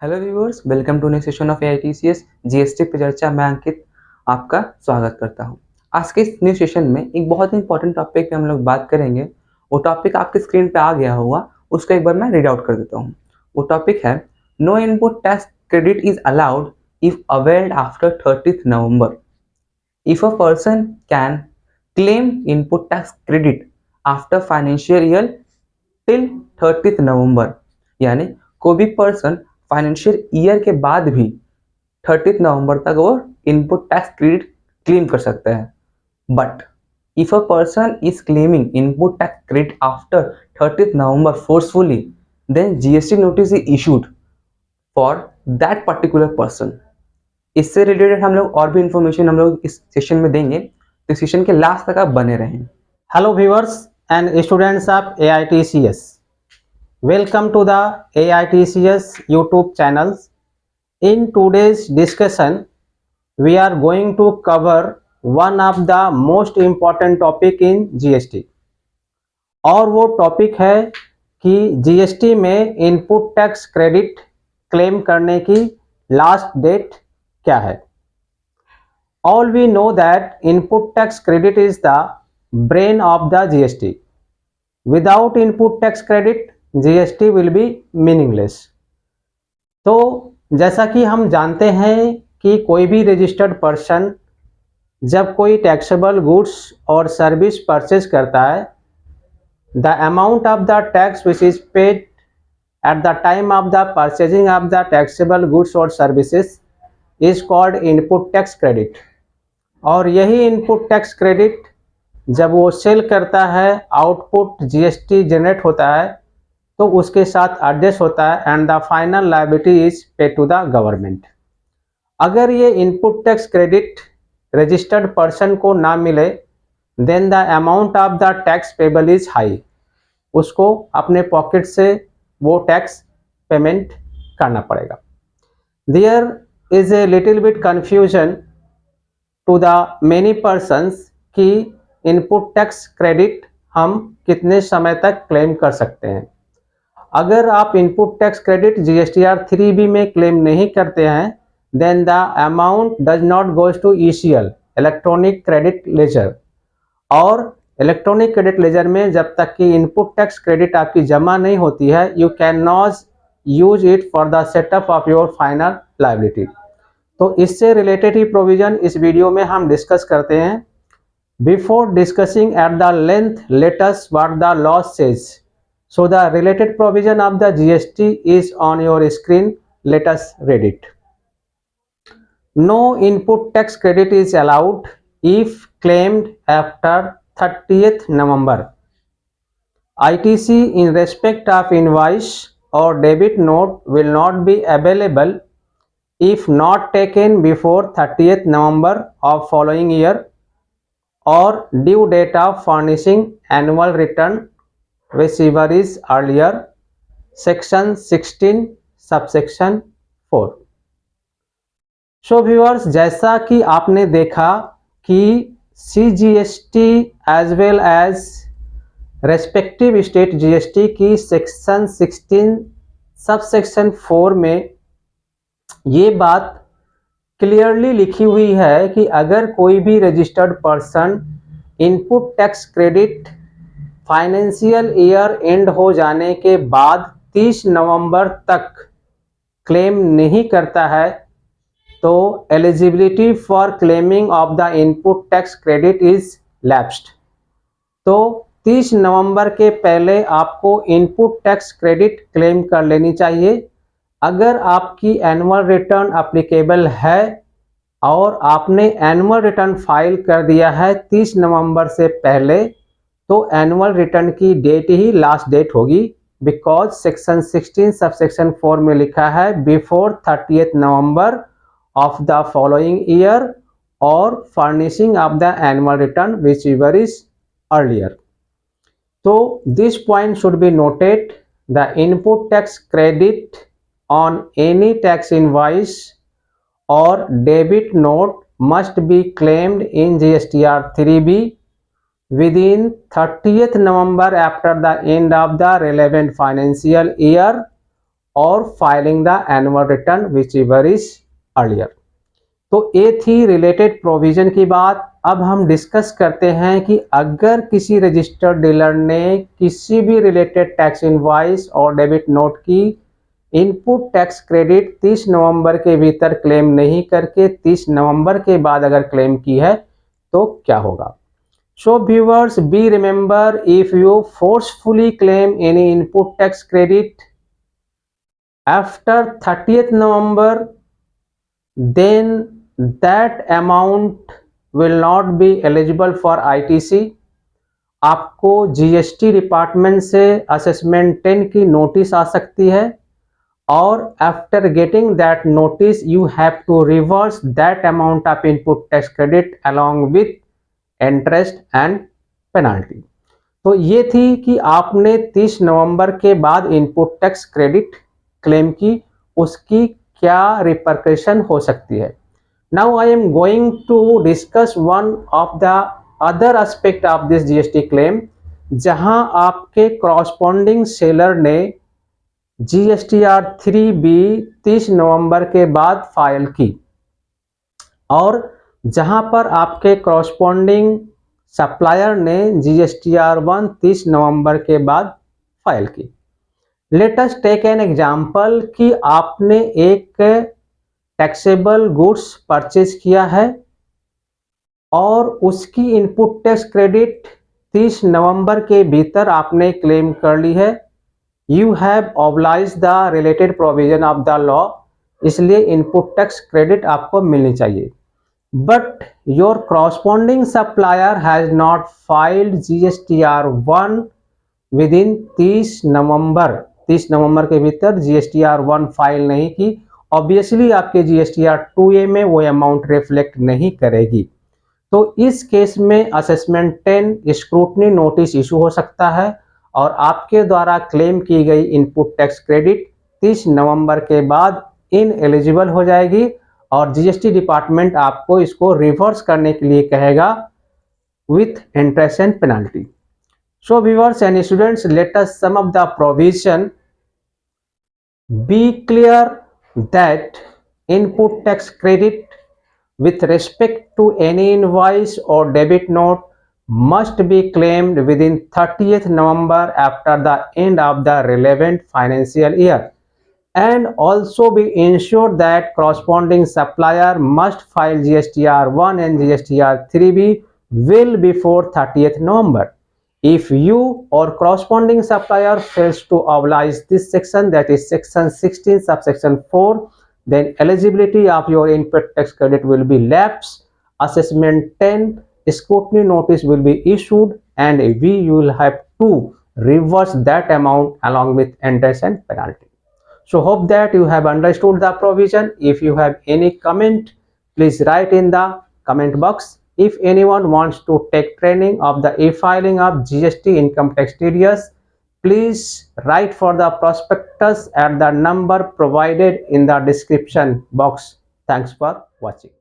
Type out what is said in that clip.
Hello viewers, welcome to new session of AITCS GST पे चर्चा। मैं अंकित आपका स्वागत करता हूं। आज के इस न्यू सेशन में एक बहुत ही इंपॉर्टेंट टॉपिक पे हम लोग बात करेंगे। वो टॉपिक आपके स्क्रीन पे आ गया होगा, उसको एक बार मैं रीड आउट कर देता हूं। वो टॉपिक है no input tax credit is allowed if availed after 30th November. If a person can claim input tax credit after financial year till 30th November, यानी कोई भी पर्सन फाइनेंशियल ईयर के बाद भी 30th नवंबर तक वो इनपुट टैक्स क्रेडिट क्लेम कर सकता है। But if a person is claiming input tax credit after 30th November forcefully, then GST notice is issued for that particular person. इससे रिलेटेड हम लोग और भी इंफॉर्मेशन हम लोग इस सेशन में देंगे, तो सेशन के लास्ट तक आप बने रहें। Hello viewers and students of AITCS. Welcome to the AITCS YouTube channels. In today's discussion, we are going to cover one of the most important topic in GST. और वो टॉपिक है कि GST में input tax credit claim करने की last date क्या है। All we know that input tax credit is the brain of the GST. Without input tax credit, GST will be meaningless. तो जैसा कि हम जानते हैं कि कोई भी रजिस्टर्ड पर्सन जब कोई टैक्सेबल गुड्स और सर्विस परचेज करता है, the amount of the tax which is paid at the time of the purchasing of the taxable goods और services is called input tax credit. और यही इनपुट टैक्स क्रेडिट जब वो cell करता है, आउटपुट जीएसटी जनरेट होता है, तो उसके साथ एडजस्ट होता है and the final liability is paid to the government. अगर ये input tax credit registered person को ना मिले, then the amount of the tax payable is high. उसको अपने पॉकेट से वो टैक्स पेमेंट करना पड़ेगा। There is a little bit confusion to the many persons कि इनपुट टैक्स क्रेडिट हम कितने समय तक क्लेम कर सकते हैं। अगर आप input tax credit GSTR 3B में क्लेम नहीं करते हैं, then the amount does not goes to ECL, electronic credit ledger. और इलेक्ट्रॉनिक क्रेडिट लेजर में जब तक कि इनपुट टैक्स क्रेडिट आपकी जमा नहीं होती है, you can not use it for the setup of your final liability. तो इससे रिलेटेड ही प्रोविजन इस वीडियो में हम डिस्कस करते हैं। Before discussing at the length, let us what the law says. So the related provision of the GST is on your screen, let us read it. No input tax credit is allowed if claimed after 30th November. ITC in respect of invoice or debit note will not be available if not taken before 30th November of following year or due date of furnishing annual return whichever is earlier, section 16 subsection 4। So viewers, जैसा कि आपने देखा कि CGST as well as respective state GST की section 16 subsection 4 में ये बात clearly लिखी हुई है कि अगर कोई भी registered person input tax credit financial year and हो जाने के बाद 30 नवंबर तक क्लेम नहीं करता है, तो eligibility for claiming of the input tax credit is lapsed. तो 30 नवंबर के पहले आपको इनपुट टैक्स क्रेडिट क्लेम कर लेनी चाहिए। अगर आपकी एनुअल रिटर्न अप्लीकेबल है और आपने एनुअल रिटर्न फाइल कर दिया है 30 नवंबर से पहले, तो एनुअल रिटर्न की डेट ही लास्ट डेट होगी, बिकॉज सेक्शन 16 सबसेक्शन 4 में लिखा है before 30th November of the following year और furnishing of the annual return whichever is earlier. तो this point should be noted, the input tax credit on any tax invoice or debit note must be claimed in GSTR 3B within 30th November after the end of the relevant financial year और filing the annual return whichever is earlier. तो ये थी related provision की बात। अब हम discuss करते हैं कि अगर किसी रजिस्टर्ड डीलर ने किसी भी रिलेटेड टैक्स इनवॉइस और डेबिट नोट की इनपुट टैक्स क्रेडिट 30 नवंबर के भीतर क्लेम नहीं करके 30 नवंबर के बाद अगर क्लेम की है तो क्या होगा। So viewers, be remember, if you forcefully claim any input tax credit after 30th November, then that amount will not be eligible for ITC। आपको जीएसटी डिपार्टमेंट से असेसमेंट 10 की नोटिस आ सकती है और after getting that notice you have to reverse that amount of input tax credit along with interest and penalty. तो ये थी कि आपने 30 नवंबर के बाद इनपुट टैक्स क्रेडिट क्लेम की, उसकी क्या रिपरकशन हो सकती है। Now I am going to discuss one of the other aspect of this GST claim, जहां आपके कॉरस्पॉन्डिंग सेलर ने GSTR 3B 30 नवंबर के बाद फाइल की और जहां पर आपके कॉरस्पॉन्डिंग सप्लायर ने GSTR 1 30 नवंबर के बाद फाइल की। Let us take an example कि आपने एक टैक्सेबल गुड्स परचेज किया है और उसकी इनपुट टैक्स क्रेडिट 30 नवंबर के भीतर आपने क्लेम कर ली है। You have oblige the related provision of the law, इसलिए इनपुट टैक्स क्रेडिट आपको मिलनी चाहिए। But your corresponding supplier has not filed GSTR 1 within 30 November के भीतर GSTR 1 फाइल नहीं की। ऑब्वियसली आपके GSTR 2A में वो अमाउंट रिफ्लेक्ट नहीं करेगी। तो इस केस में असेसमेंट 10 स्क्रूटनी नोटिस इशू हो सकता है और आपके द्वारा क्लेम की गई इनपुट टैक्स क्रेडिट 30 नवंबर के बाद इनएलिजिबल हो जाएगी और जीएसटी डिपार्टमेंट आपको इसको रिवर्स करने के लिए कहेगा with interest and penalty. So viewers and students, let us sum of the provision. Be clear that input tax credit with respect to any invoice or debit note must be claimed within 30th November after the end of the relevant financial year, and also be ensured that corresponding supplier must file GSTR 1 and GSTR 3B well before 30th November. If you or corresponding supplier fails to oblige this section, that is section 16 subsection 4, then eligibility of your input tax credit will be lapsed, assessment 10 scrutiny notice will be issued, and you will have to reverse that amount along with interest and penalty. So hope that you have understood the provision. If you have any comment, please write in the comment box. If anyone wants to take training of the e-filing of GST income tax TDS, please write for the prospectus at the number provided in the description box. Thanks for watching.